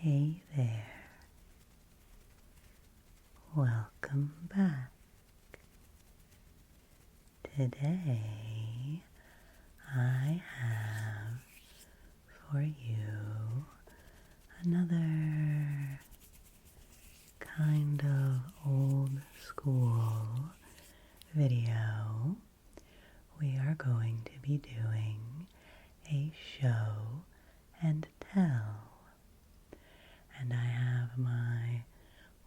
Hey there, welcome back. Today I have for you another kind of old school video. We are going to be doing a show and tell. And I have my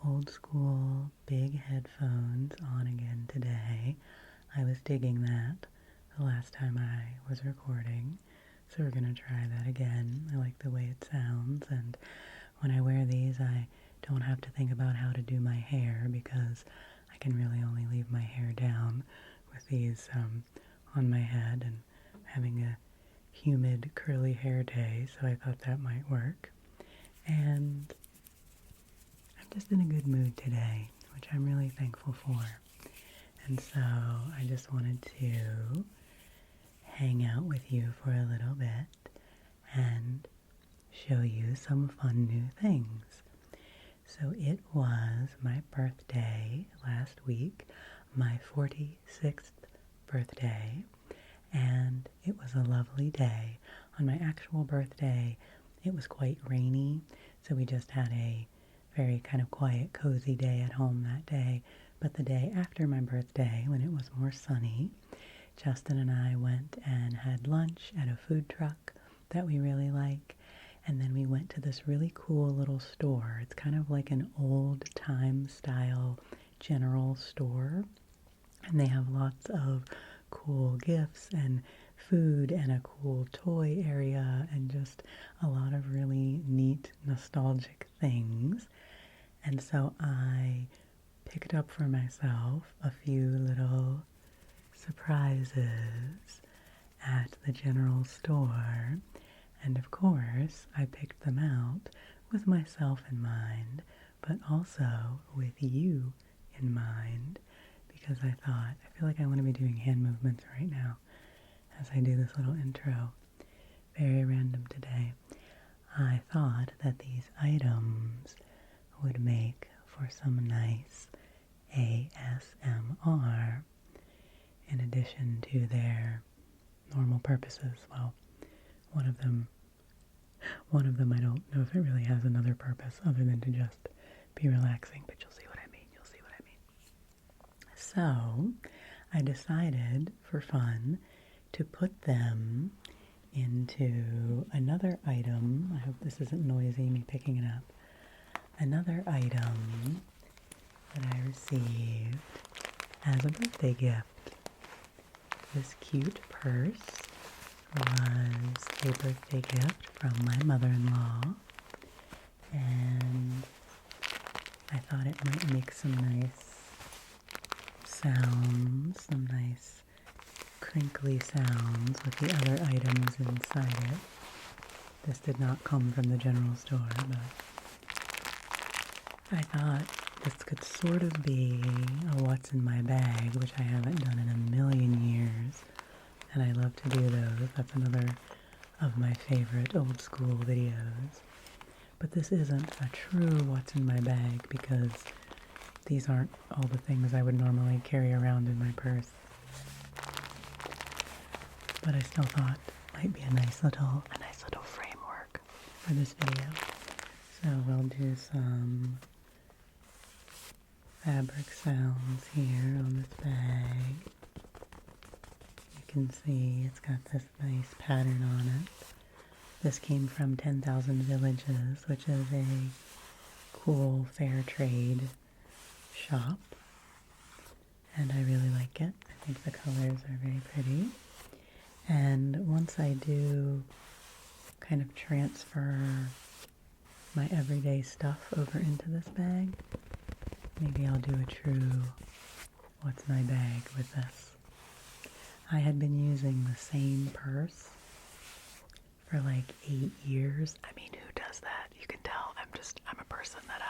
old school big headphones on again today. I was digging that the last time I was recording, so we're going to try that again. I like the way it sounds, and when I wear these I don't have to think about how to do my hair because I can really only leave my hair down with these on my head and having a humid curly hair day, so I thought that might work. And I'm just in a good mood today, which I'm really thankful for. And so I just wanted to hang out with you for a little bit and show you some fun new things. So it was my birthday last week, my 46th birthday, and it was a lovely day. On my actual birthday, it was quite rainy, so we just had a very kind of quiet, cozy day at home that day. But the day after my birthday, when it was more sunny, Justin and I went and had lunch at a food truck that we really like, and then we went to this really cool little store. It's kind of like an old-time style general store, and they have lots of cool gifts and food and a cool toy area and just a lot of really neat nostalgic things. And so I picked up for myself a few little surprises at the general store, and of course I picked them out with myself in mind, but also with you in mind, because I feel like I want to be doing hand movements right now as I do this little intro. Very random today. I thought that these items would make for some nice ASMR in addition to their normal purposes. Well, one of them I don't know if it really has another purpose other than to just be relaxing, but you'll see what I mean. You'll see what I mean. So I decided for fun to put them into another item. I hope this isn't noisy, me picking it up. Another item that I received as a birthday gift. This cute purse was a birthday gift from my mother-in-law, and I thought it might make some nice sounds, some nice crinkly sounds with the other items inside it. This did not come from the general store, but I thought this could sort of be a what's in my bag, which I haven't done in a million years, and I love to do those. That's another of my favorite old school videos. But this isn't a true what's in my bag because these aren't all the things I would normally carry around in my purse. But I still thought it might be a nice little framework for this video. So we'll do some fabric sounds here on this bag. You can see it's got this nice pattern on it. This came from 10,000 Villages, which is a cool fair trade shop, and I really like it. I think the colors are very pretty. And once I do kind of transfer my everyday stuff over into this bag, maybe I'll do a true what's my bag with this. I had been using the same purse for like 8 years. I mean, who does that? You can tell I'm a person that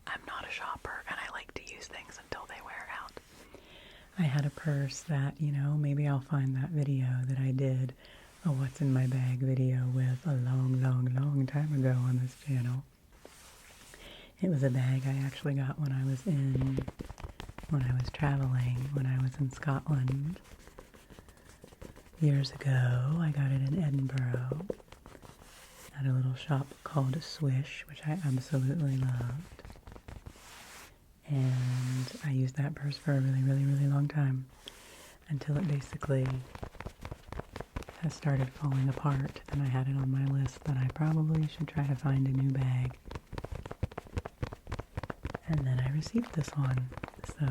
I'm not a shopper, and I like to use things until they wear out. I had a purse that, maybe I'll find that video that I did a what's in my bag video with a long, long, long time ago on this channel. It was a bag I actually got when I was traveling, when I was in Scotland. Years ago, I got it in Edinburgh at a little shop called Swish, which I absolutely loved. And I used that purse for a really, really, really long time until it basically has started falling apart, and I had it on my list that I probably should try to find a new bag. And then I received this one, so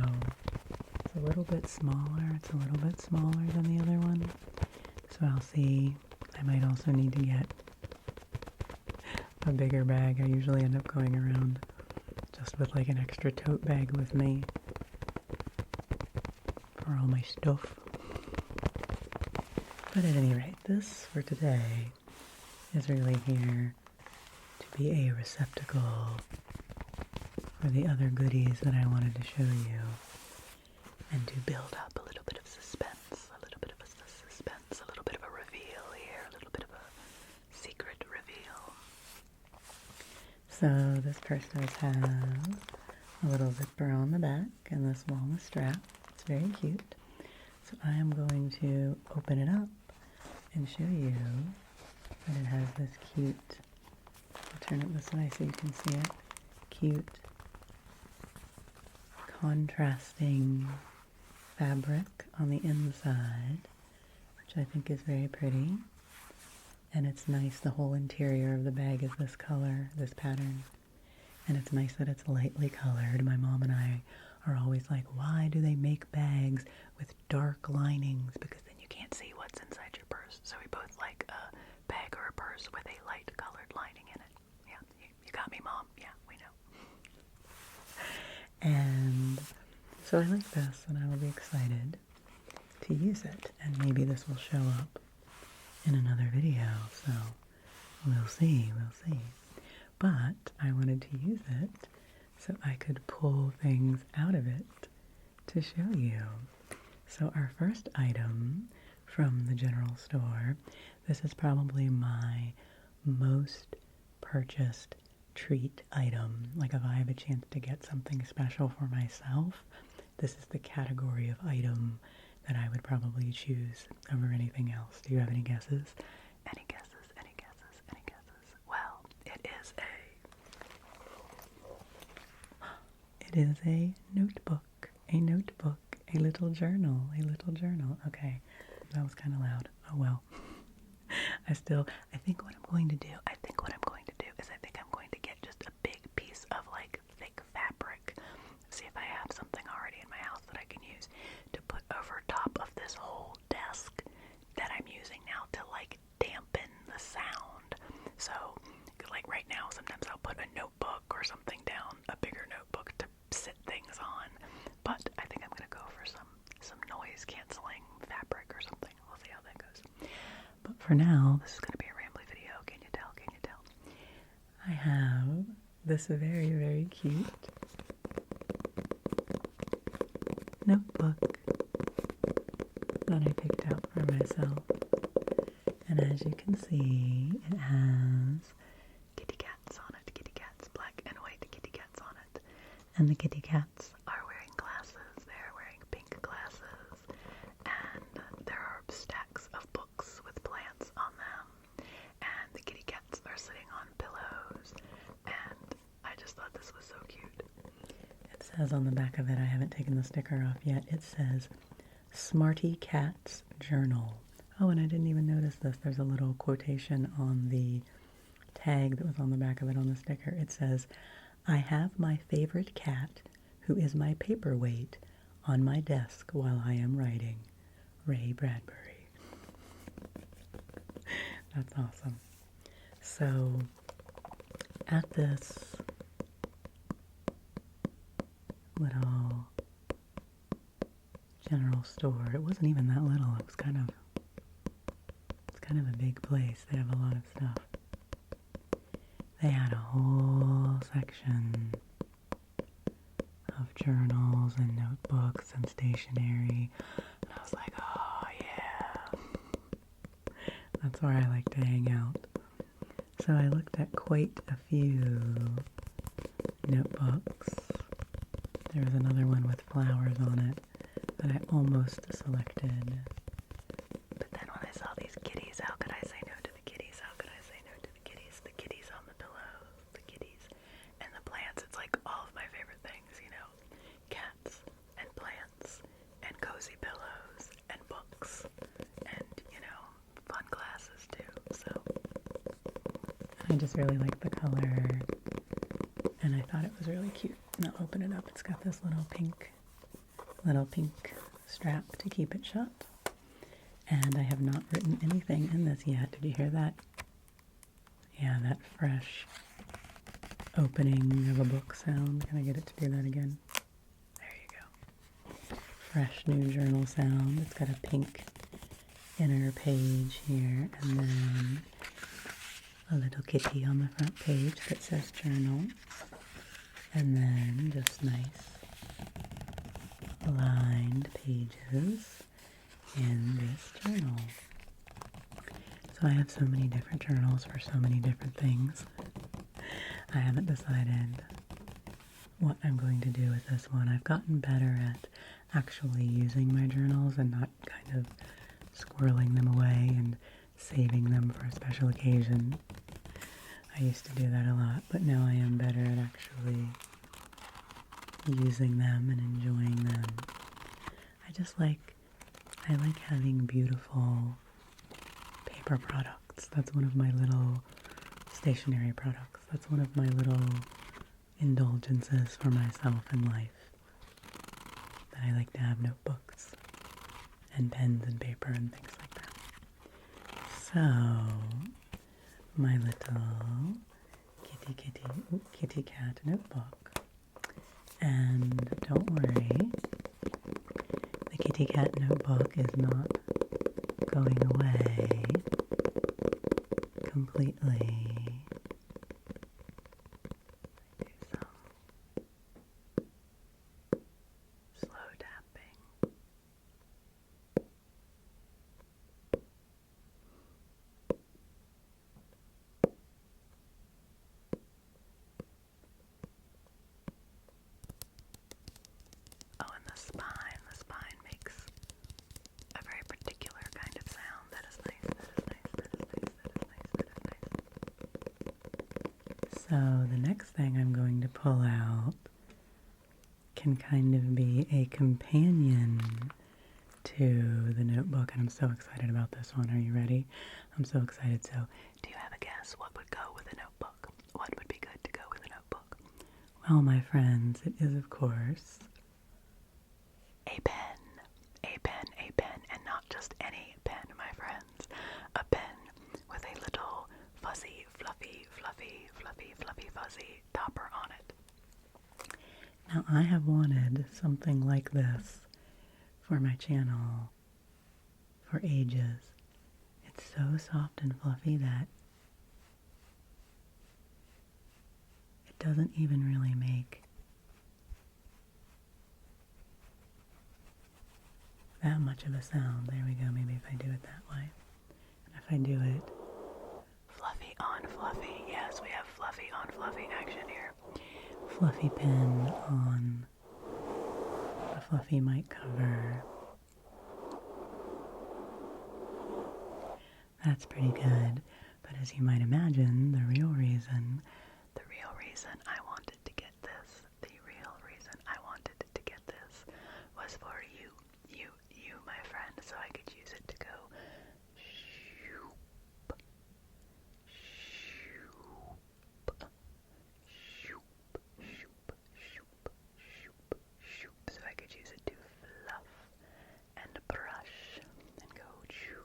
it's a little bit smaller. It's a little bit smaller than the other one, so I'll see. I might also need to get a bigger bag. I usually end up going around just with like an extra tote bag with me for all my stuff. But at any rate, this for today is really here to be a receptacle for the other goodies that I wanted to show you, and to build up a little bit of suspense, a little bit of a suspense, a little bit of a reveal here, a little bit of a secret reveal. So this purse does have a little zipper on the back and this walnut strap. It's very cute. So I am going to open it up and show you that it has this cute, I'll turn it this way so you can see it, cute contrasting fabric on the inside, which I think is very pretty. And it's nice, the whole interior of the bag is this color, this pattern. And it's nice that it's lightly colored. My mom and I are always like, why do they make bags with dark linings? Because then you can't see what's inside your purse. So we both like a bag or a purse with a light colored lining in it. Yeah, you got me, Mom. Yeah, we know. And so I like this, and I will be excited to use it. And maybe this will show up in another video, so we'll see. But I wanted to use it so I could pull things out of it to show you. So our first item from the general store, this is probably my most purchased treat item. Like if I have a chance to get something special for myself, this is the category of item that I would probably choose over anything else. Do you have any guesses? Any guesses? Any guesses? Any guesses? Well, it is a notebook, a little journal, Okay, that was kind of loud. Oh well. I think what I'm going to do is I think I'm going to get just a big piece of like thick fabric. See if I have something already in my house that I can use to put over top of this whole desk that I'm using now to like dampen the sound. So like right now, sometimes I'll put a notebook or something down, a bigger notebook to sit things on. But I think I'm going to go for some noise canceling fabric or something. We'll see how that goes. But for now, this is going to be a rambly video. Can you tell? I have this very, very cute notebook that I picked out for myself. And as you can see, it has kitty cats on it. Kitty cats, black and white kitty cats on it. And the kitty cats are wearing glasses. They're wearing pink glasses. And there are stacks of books with plants on them. And the kitty cats are sitting on pillows. And I just thought this was so cute. It says on the back of it, I haven't taken the sticker off yet, it says, Smarty Cat's Journal. Oh, and I didn't even notice this. There's a little quotation on the tag that was on the back of it on the sticker. It says, I have my favorite cat who is my paperweight on my desk while I am writing. Ray Bradbury. That's awesome. So, at this little general store, it wasn't even that little. It's kind of a big place. They have a lot of stuff. They had a whole section of journals and notebooks and stationery, and I was like, oh yeah, that's where I like to hang out. So I looked at quite a few notebooks. There was another one with flowers on it that I almost selected. But then when I saw these kitties, how could I say no to the kitties? How could I say no to the kitties? The kitties on the pillows, the kitties, and the plants. It's like all of my favorite things, you know. Cats and plants and cozy pillows and books and, you know, fun glasses too. So I just really like the color and I thought it was really cute. And I'll open it up. It's got this little pink strap to keep it shut. And I have not written anything in this yet. Did you hear that? Yeah, that fresh opening of a book sound. Can I get it to do that again? There you go. Fresh new journal sound. It's got a pink inner page here, and then a little kitty on the front page that says journal, and then just nice lined pages in this journal. So I have so many different journals for so many different things. I haven't decided what I'm going to do with this one. I've gotten better at actually using my journals and not kind of squirreling them away and saving them for a special occasion. I used to do that a lot, but now I am better at actually using them and enjoying them. I like having beautiful paper products. That's one of my little stationery products. That's one of my little indulgences for myself in life. That I like to have notebooks and pens and paper and things like that. So, my little kitty cat notebook. And don't worry, the kitty cat notebook is not going away completely. Do some slow tapping. Oh, and the spine makes a very particular kind of sound. That is nice, that is nice, that is nice, that is nice, that is nice. So the next thing I'm going to pull out can kind of be a companion to the notebook, and I'm so excited about this one. Are you ready? I'm so excited. So, do you have a guess what would go with a notebook? What would be good to go with a notebook? Well, my friends, it is, of course, a pen. A pen, a pen, and not just any pen, my friends. A pen with a little fuzzy, fluffy fuzzy topper on it. Now, I have wanted something like this for my channel for ages. It's so soft and fluffy that it doesn't even really make that much of a sound. There we go. Maybe if I do it that way. And if I do it fluffy on fluffy. Yes, we have fluffy on fluffy action here. Fluffy pen on a fluffy mic cover. That's pretty good. But as you might imagine, the real reason I wanted to get this, was for you, my friend, so I could use it to go shoop, shoop, shoop, shoop, shoop, shoop, shoop, so I could use it to fluff and brush and go choo,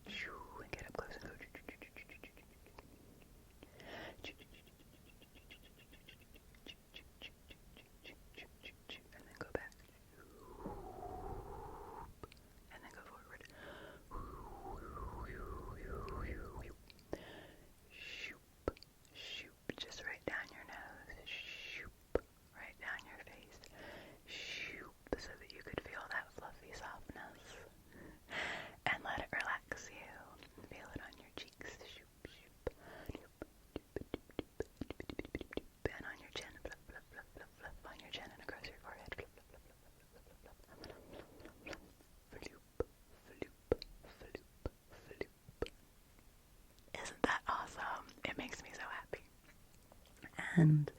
choo, and get up close and go choo, choo, choo, choo, choo, choo, choo, choo, choo, choo, choo, choo, choo, choo, choo, And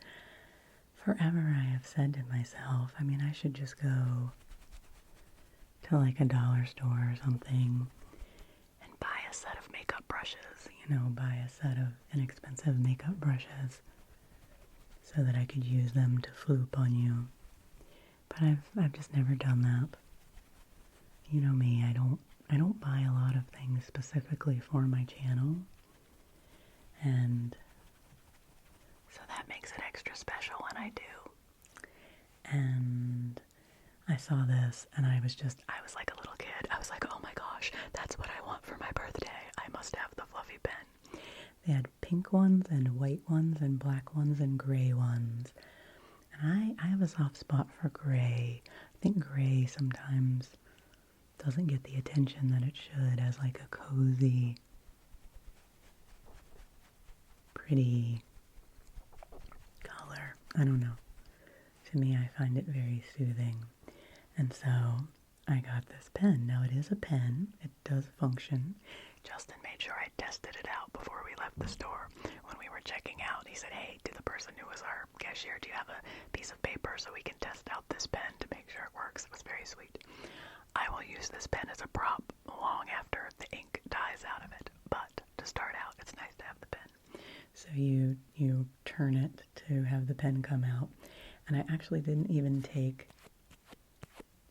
forever I have said to myself, I mean, I should just go to like a dollar store or something and buy a set of makeup brushes, buy a set of inexpensive makeup brushes so that I could use them to floop on you. But I've just never done that. You know me, I don't buy a lot of things specifically for my channel. And so that makes it extra special when I do. And I saw this and I was like a little kid. I was like, oh my gosh, that's what I want for my birthday. I must have the fluffy pen. They had pink ones and white ones and black ones and gray ones. And I have a soft spot for gray. I think gray sometimes doesn't get the attention that it should as like a cozy, pretty color. I don't know. To me, I find it very soothing. And so I got this pen. Now it is a pen. It does function. Justin made sure I tested it out before we left the store. When we were checking out, he said, hey, to the person who was our cashier, do you have a piece of paper so we can test out this pen to make sure it works? It was very sweet. I will use this pen as a prop long after the ink dies out of it. But to start out, it's nice to have the pen. So you turn it to have the pen come out. And I actually didn't even take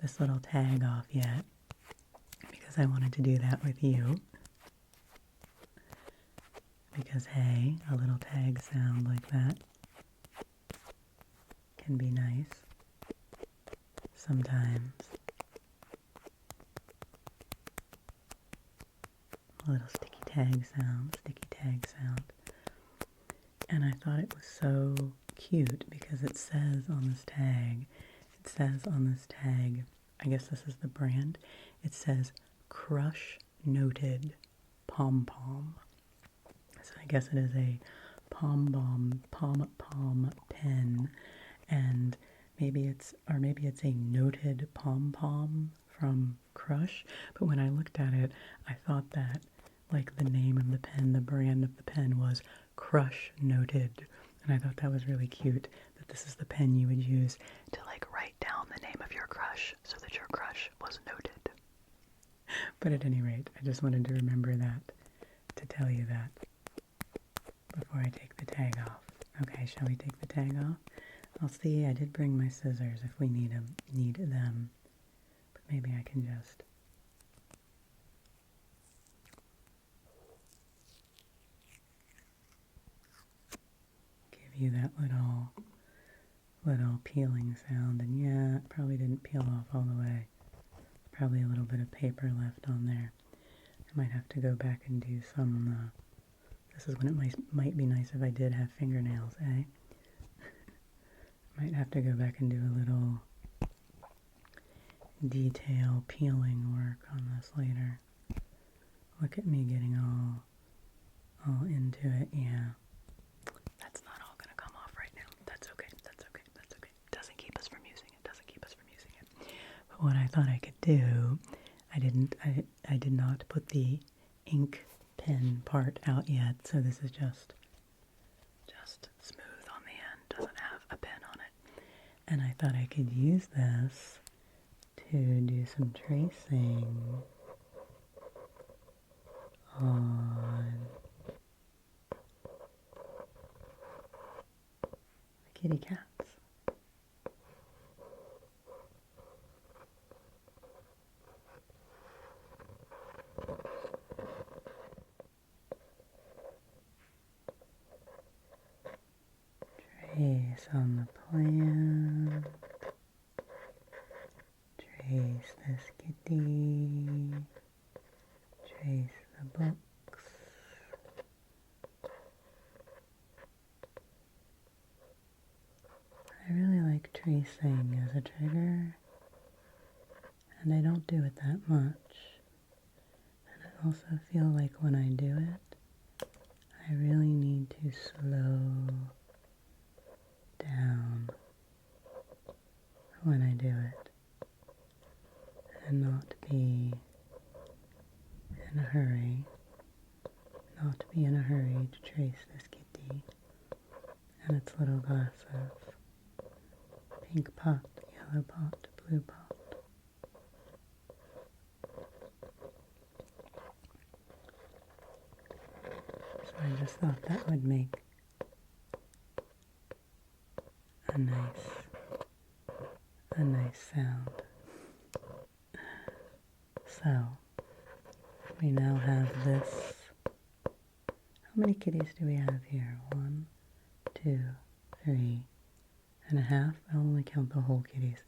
this little tag off yet because I wanted to do that with you. Because hey, a little tag sound like that can be nice sometimes. A little sticky tag sound. And I thought it was so cute because it says on this tag, I guess this is the brand, it says Crush Noted Pom Pom. So I guess it is a pom pen, and maybe it's a noted pom pom from Crush. But when I looked at it, I thought that like the name of the pen, the brand of the pen was Crush Noted. And I thought that was really cute, that this is the pen you would use to like write down the name of your crush so that your crush was noted. But at any rate, I just wanted to remember that, to tell you that before I take the tag off. Okay, shall we take the tag off? I'll see, I did bring my scissors if we need them. But maybe I can just you that little peeling sound. And yeah, it probably didn't peel off all the way. Probably a little bit of paper left on there. I might have to go back and do some, this is when it might be nice if I did have fingernails, eh? Might have to go back and do a little detail peeling work on this later. Look at me getting all into it, yeah. That's not all gonna come off right now. That's okay. Doesn't keep us from using it. But what I thought I could do, I did not put the ink pen part out yet, so this is just smooth on the end, doesn't have a pen on it. And I thought I could use this to do some tracing on the kitty cats. Trace on the plant. Trace this kitty. Trace the books. I really like tracing as a trigger, and I don't do it that much. And I also feel like when I do it, I really need to slow down when I do it, and not be in a hurry, to trace this kitty. and its little glasses. Pink pot, yellow pot, blue pot. So I just thought that would make a nice sound. So we now have this. How many kitties do we have here? 1, 2, 3.5. I'll only count the whole kitties.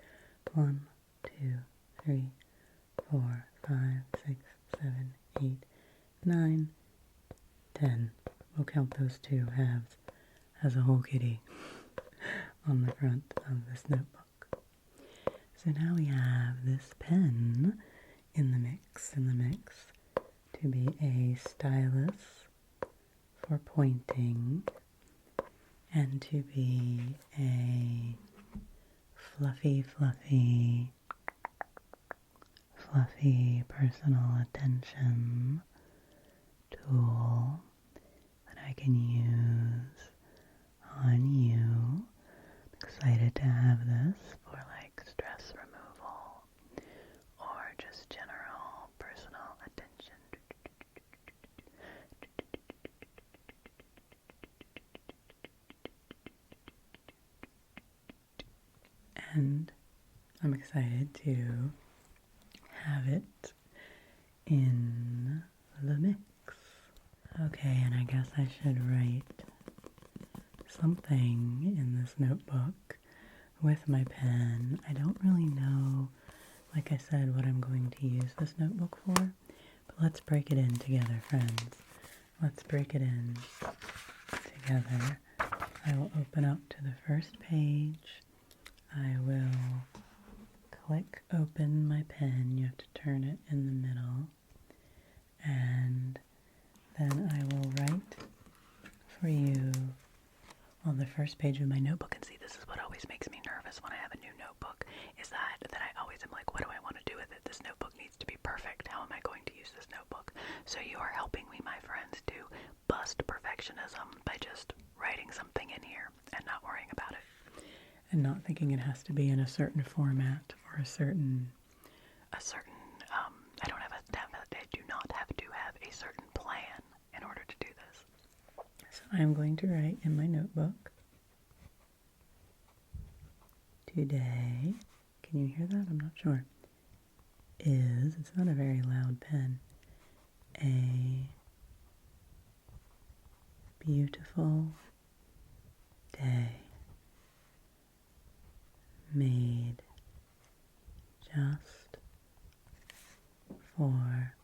1, 2, 3, 4, 5, 6, 7, 8, 9, 10. We'll count those 2 halves as a whole kitty on the front of this notebook. So now we have this pen in the mix to be a stylus for pointing and to be a fluffy personal attention tool that I can use on you. I'm excited to have this for like stress removal or just general personal attention. And I'm excited to have it in the mix. Okay, and I guess I should write something in this notebook with my pen. I don't really know, like I said, what I'm going to use this notebook for, but let's break it in together, friends. Let's break it in together. I will open up to the first page. I will click open my pen. You have to turn it in the middle. And then I will write for you on the first page of my notebook. And see, this is what always makes me nervous when I have a new notebook, is that I always am like, what do I want to do with it? This notebook needs to be perfect. How am I going to use this notebook? So you are helping me, my friends, to bust perfectionism by just writing something in here and not worrying about it. And not thinking it has to be in a certain format or I do not have to have a certain plan in order to do this. So I'm going to write in my notebook, today, can you hear that? I'm not sure, it's not a very loud pen, a beautiful day made just for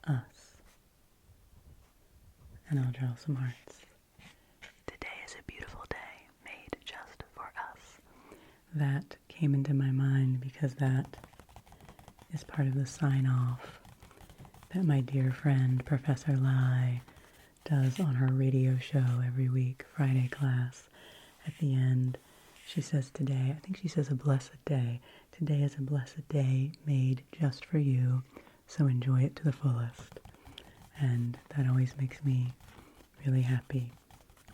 us. And I'll draw some hearts. Today is a beautiful day made just for us. That came into my mind because that is part of the sign-off that my dear friend Professor Lai does on her radio show every week, Friday class. At the end, she says today, I think she says a blessed day. Today is a blessed day made just for you, so enjoy it to the fullest. And that always makes me really happy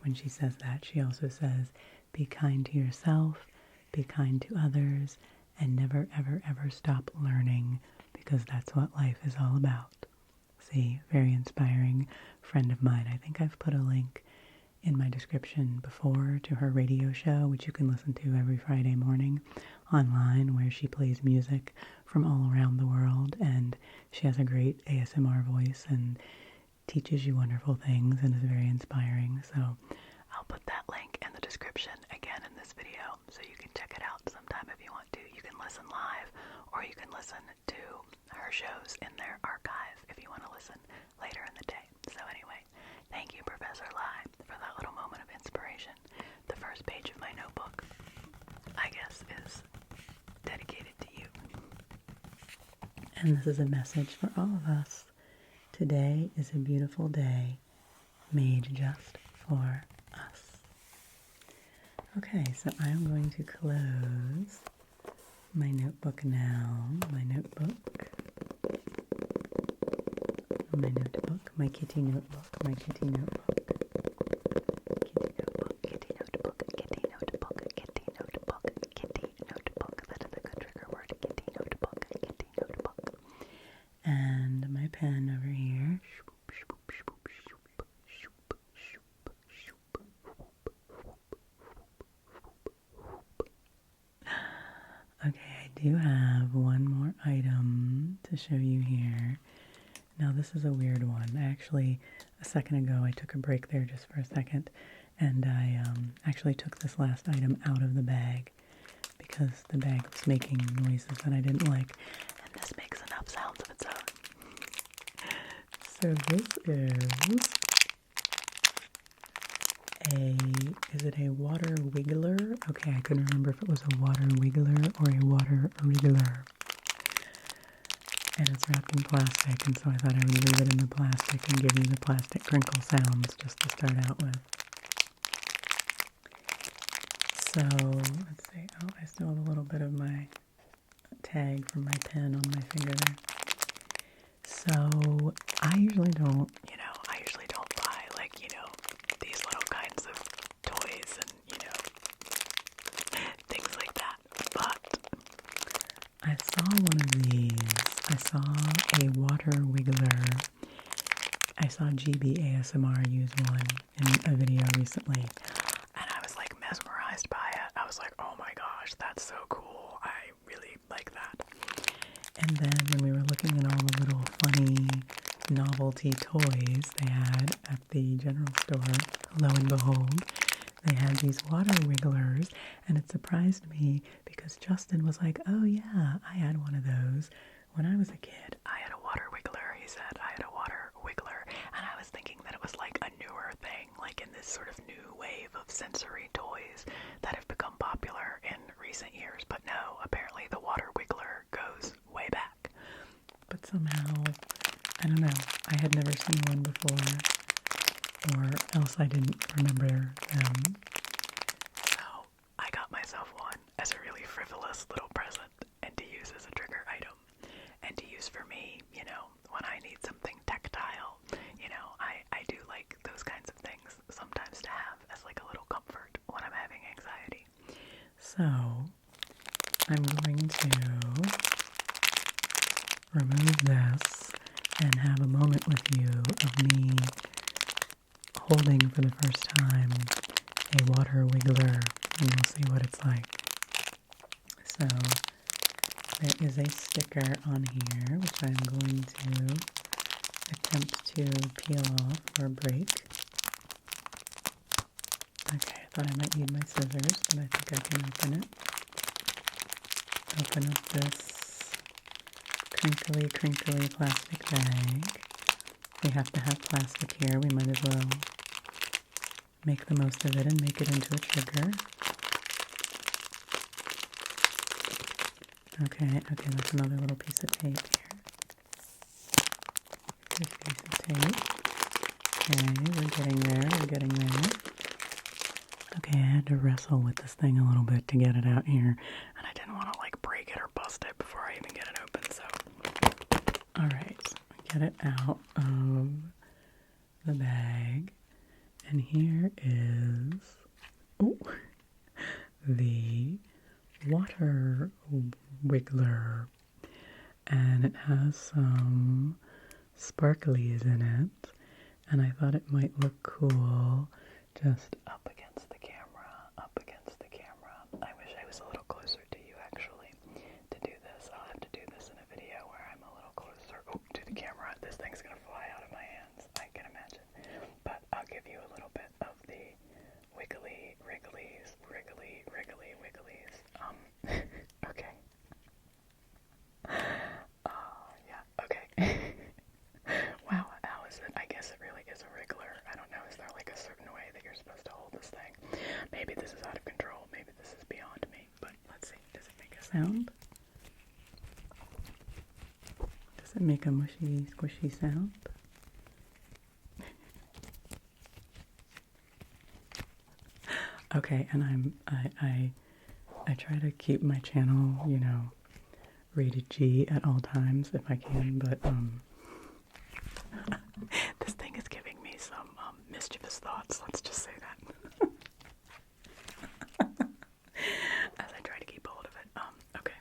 when she says that. She also says, be kind to yourself, be kind to others, and never, ever, ever stop learning, because that's what life is all about. See, very inspiring friend of mine. I think I've put a link in my description before to her radio show, which you can listen to every Friday morning online, where she plays music from all around the world, and she has a great ASMR voice and teaches you wonderful things and is very inspiring. So I'll put that link in the description again in this video, so you can check it out sometime if you want to. You can listen live, or you can listen to her shows in their archive if you want to listen later in the day. So anyway, thank you, Professor Lai, for that little moment of inspiration. The first page of my notebook, I guess, is dedicated to you. And this is a message for all of us. Today is a beautiful day made just for us. Okay, so I'm going to close my notebook now. My kitty notebook. do have one more item to show you here. Now this is a weird one. Actually, a second ago I took a break there just for a second, and I actually took this last item out of the bag because the bag was making noises that I didn't like, and this makes enough sounds of its own. So this is it a water wiggler? Okay, I couldn't remember if it was a water wiggler or a water wriggler. And it's wrapped in plastic, and so I thought I would leave it in the plastic and give you the plastic crinkle sounds just to start out with. So, let's see. Oh, I still have a little bit of my tag from my pen on my finger there. So, I usually don't buy, like, these little kinds of toys and, things like that. But I saw one of these. I saw a water wiggler. I saw GB ASMR use one in a video recently, and I was like mesmerized by it. I was like, oh my gosh, that's so cool. I really like that. And then when we were looking at all the little funny novelty toys they had at the general store, lo and behold, they had these water wigglers, and it surprised me because Justin was like, oh yeah, I had one of those. When I was a kid, I had a water wiggler, he said. I had a water wiggler, and I was thinking that it was like a newer thing, like in this sort of new wave of sensory toys that have become popular in recent years. But no, apparently the water wiggler goes way back. But somehow, I don't know, I had never seen one before, or else I didn't remember them. So I got myself one as a really frivolous little present and to use as a trigger item. And to use for me, when I need something tactile, I do like those kinds of things sometimes to have as like a little comfort when I'm having anxiety. So, I'm going to remove this and have a moment with you of me holding for the first time a water wiggler, and we'll see what it's like. So, there is a sticker on here, which I'm going to attempt to peel off or break. Okay, I thought I might need my scissors, but I think I can open it. Open up this crinkly plastic bag. We have to have plastic here. We might as well make the most of it and make it into a trigger. Okay, that's another little piece of tape here. This piece of tape. Okay, we're getting there. Okay, I had to wrestle with this thing a little bit to get it out here, and I didn't want to like break it or bust it before I even get it open, so. Alright, get it out of the bag, and here is, the water wiggler, and it has some sparklies in it, and I thought it might look cool just up against the camera. I wish I was a little closer to you actually to do this. I'll have to do this in a video where I'm a little closer to the camera. This thing's gonna fly out of my hands, I can imagine, but I'll give you a little bit of the wigglies. Okay. Yeah, okay. Wow, how is it? I guess it really is a wriggler. I don't know, is there like a certain way that you're supposed to hold this thing? Maybe this is out of control. Maybe this is beyond me, but let's see. Does it make a sound? Does it make a mushy, squishy sound? Okay, and I try to keep my channel, rated G at all times if I can, but this thing is giving me some mischievous thoughts, let's just say that. As I try to keep hold of it. Okay.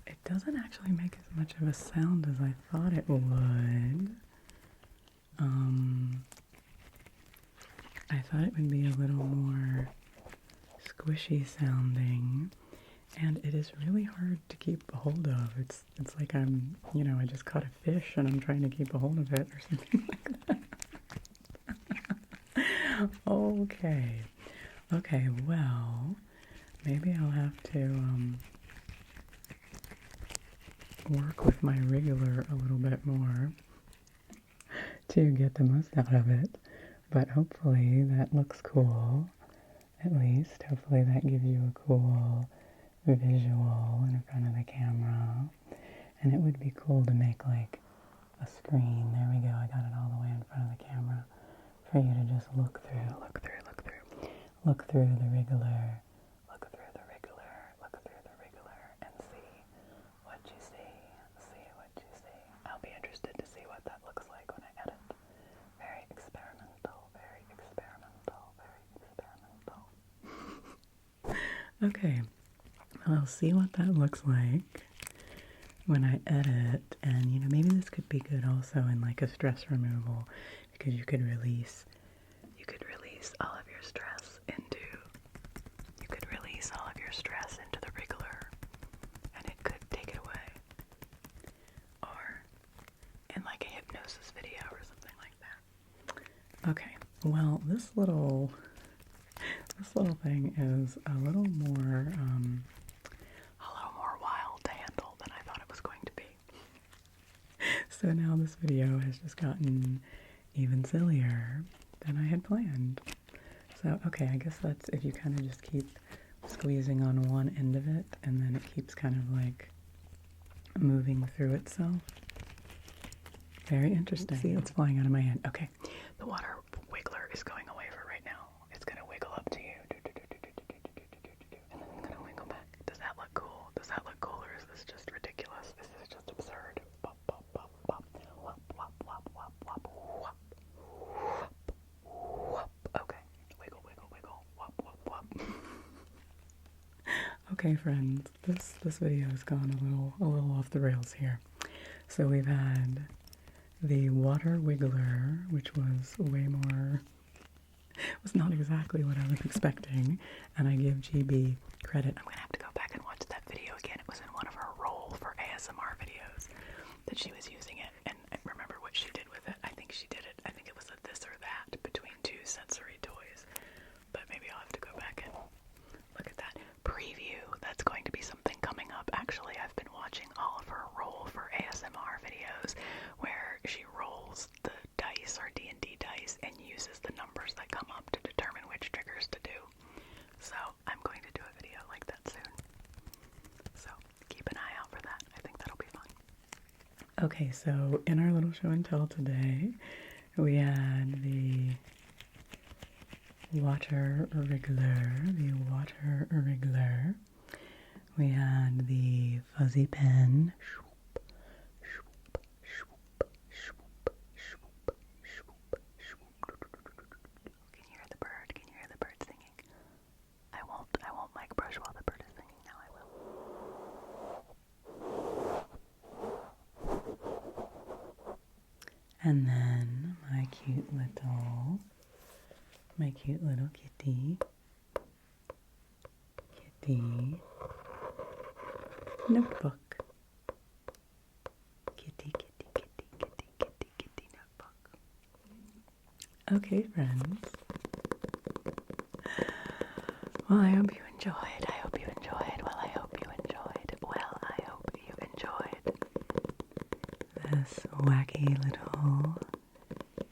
It doesn't actually make as much of a sound as I thought it would. I thought it would be a little more squishy sounding, and it is really hard to keep a hold of. It's like I'm, I just caught a fish and I'm trying to keep a hold of it or something like that. Okay, well, maybe I'll have to work with my wriggler a little bit more to get the most out of it. But hopefully that looks cool, at least. Hopefully that gives you a cool visual in front of the camera. And it would be cool to make like a screen. There we go. I got it all the way in front of the camera for you to just look through the wriggler, look through the wriggler, and see what you see. I'll be interested to see what that looks like when I edit. Very experimental. Okay, I'll see what that looks like when I edit, and maybe this could be good also in like a stress removal, because you could release all of your stress into the wriggler, and it could take it away, or in like a hypnosis video or something like that. Okay, well, this little thing is a little more wild to handle than I thought it was going to be. So now this video has just gotten even sillier than I had planned. So, okay, I guess that's if you kind of just keep squeezing on one end of it, and then it keeps kind of like moving through itself. Very interesting. See, it's flying out of my hand. Okay, the water wiggler is going away for right now. It's going to wiggle up to you. And then it's going to wiggle back. Does that look cool? Or is this just ridiculous? This is just absurd. Bop, bop, bop, bop. Whop, whop, whop, whop, whop, whop. Whop. Okay. Wiggle. Whop, whop, whop. Okay, friends. This video has gone a little off the rails here. So we've had the water wiggler, which was was not exactly what I was expecting, and I give GB credit. I'm gonna have to go back and watch that video again. It was in one of her roll for ASMR videos that she was using it, and I remember what she did with it. I think it was a this or that between two sensory toys, but maybe I'll have to go back and look at that preview. That's going to be something coming up. Actually, I've been watching all of her roll for ASMR videos where she rolls the dice or D&D dice and uses the numbers that come up to determine which triggers to do. So I'm going to do a video like that soon. So keep an eye out for that. I think that'll be fun. Okay, so in our little show and tell today, we had the water wriggler. We had the fuzzy pen. Can you hear the bird? Can you hear the bird singing? I won't mic brush while the bird is singing. Now I will. And then my cute little kitty notebook. Kitty notebook. Okay, friends. Well, I hope you enjoyed. Well, I hope you enjoyed this wacky little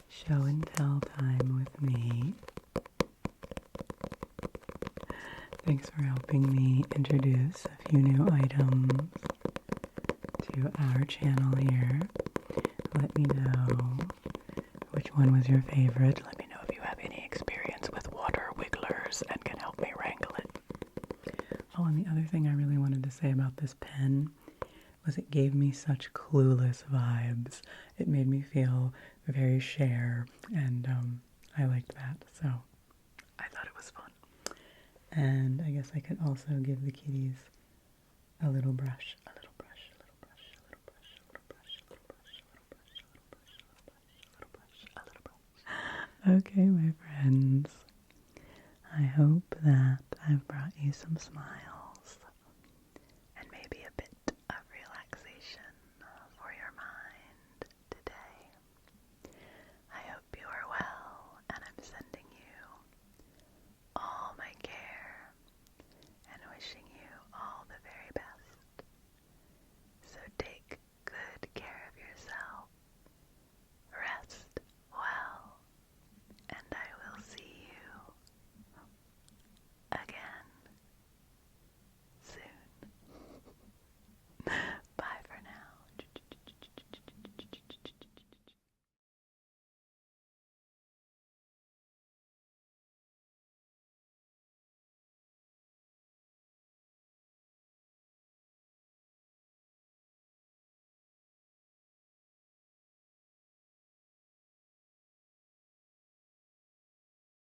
show and tell time with me. Thanks for helping me introduce a few new items to our channel here. Let me know which one was your favorite. Let me know if you have any experience with water wigglers and can help me wrangle it. Oh, and the other thing I really wanted to say about this pen was it gave me such Clueless vibes. It made me feel very Cher, and I liked that, so I thought it was fun. And I guess I could also give the kitties a little brush. Okay, my friends. I hope that I've brought you some smiles.